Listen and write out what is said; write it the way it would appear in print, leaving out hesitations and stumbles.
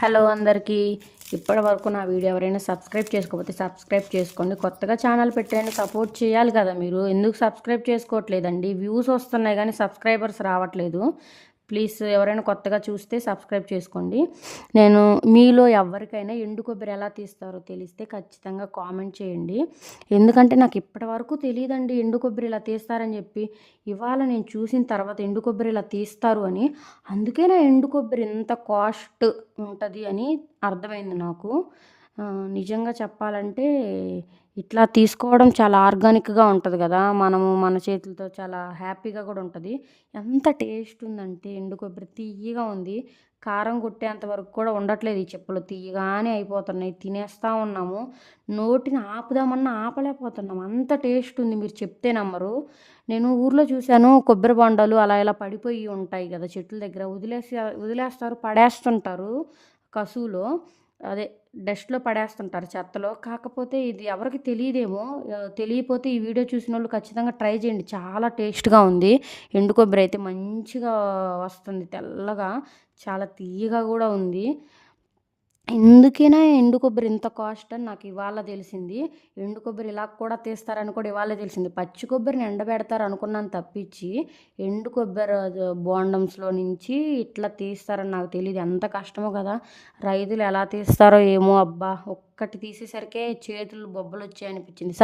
Hello అందరికీ. ఇప్పటి వరకు నా వీడియో ఎవరైనా సబ్స్క్రైబ్ చేసుకోకపోతే సబ్స్క్రైబ్ చేసుకోండి. కొత్తగా ఛానల్ పెట్టాను, సపోర్ట్ చేయాలి కదా మీరు. ఎందుకు సబ్స్క్రైబ్ చేసుకోవట్లేదండి? వ్యూస్ వస్తున్నాయి కానీ సబ్స్క్రైబర్స్ రావట్లేదు. ప్లీజ్ ఎవరైనా కొత్తగా చూస్తే సబ్స్క్రైబ్ చేసుకోండి. నేను మీలో ఎవరికైనా ఎండు కొబ్బరి ఎలా తీస్తారో తెలిస్తే ఖచ్చితంగా కామెంట్ చేయండి. ఎందుకంటే నాకు ఇప్పటి వరకు తెలియదండి ఎండు కొబ్బరి ఇలా తీస్తారని చెప్పి. ఇవాళ నేను చూసిన తర్వాత ఎండు కొబ్బరి ఇలా తీస్తారు అని, అందుకే నా ఎండు కొబ్బరి ఇంత కాస్ట్ ఉంటుంది అని అర్థమైంది నాకు. నిజంగా చెప్పాలంటే ఇట్లా తీసుకోవడం చాలా ఆర్గానిక్గా ఉంటుంది కదా, మనము మన చేతులతో చాలా హ్యాపీగా కూడా ఉంటుంది. ఎంత టేస్ట్ ఉందంటే ఎండు కొబ్బరి తీయగా ఉంది. కారం కొట్టేంత వరకు కూడా ఉండట్లేదు ఈ చెప్పులు, తీయగానే అయిపోతున్నాయి. తినేస్తూ ఉన్నాము, నోటిని ఆపుదామన్నా ఆపలేకపోతున్నాం, అంత టేస్ట్ ఉంది. మీరు చెప్తే నమ్మరు. నేను ఊర్లో చూశాను, కొబ్బరి బొండాలు అలా ఇలా పడిపోయి ఉంటాయి కదా చెట్ల దగ్గర, వదిలేస్తారు, పడేస్తుంటారు కసువులో, అదే డస్ట్లో పడేస్తుంటారు, చెత్తలో. కాకపోతే ఇది ఎవరికి తెలియదేమో. తెలియపోతే ఈ వీడియో చూసిన వాళ్ళు ఖచ్చితంగా ట్రై చేయండి. చాలా టేస్ట్గా ఉంది. ఎండు కొబ్బరి అయితే మంచిగా వస్తుంది, తెల్లగా, చాలా తీయగా కూడా ఉంది. ఎందుకైనా ఎండు కొబ్బరి ఇంత కాస్ట్ అని నాకు ఇవాళ తెలిసింది. ఎండు కొబ్బరి ఇలా కూడా తీస్తారని కూడా ఇవాళ తెలిసింది. పచ్చి కొబ్బరిని ఎండబెడతారు అనుకున్నాను తప్పించి, ఎండు కొబ్బరి బోండమ్స్లో నుంచి ఇట్లా తీస్తారని నాకు తెలియదు. ఎంత కష్టమో కదా, రైతులు ఎలా తీస్తారో ఏమో. అబ్బా, ఒక్కటి తీసేసరికే చేతులు బొబ్బలు వచ్చాయనిపించింది.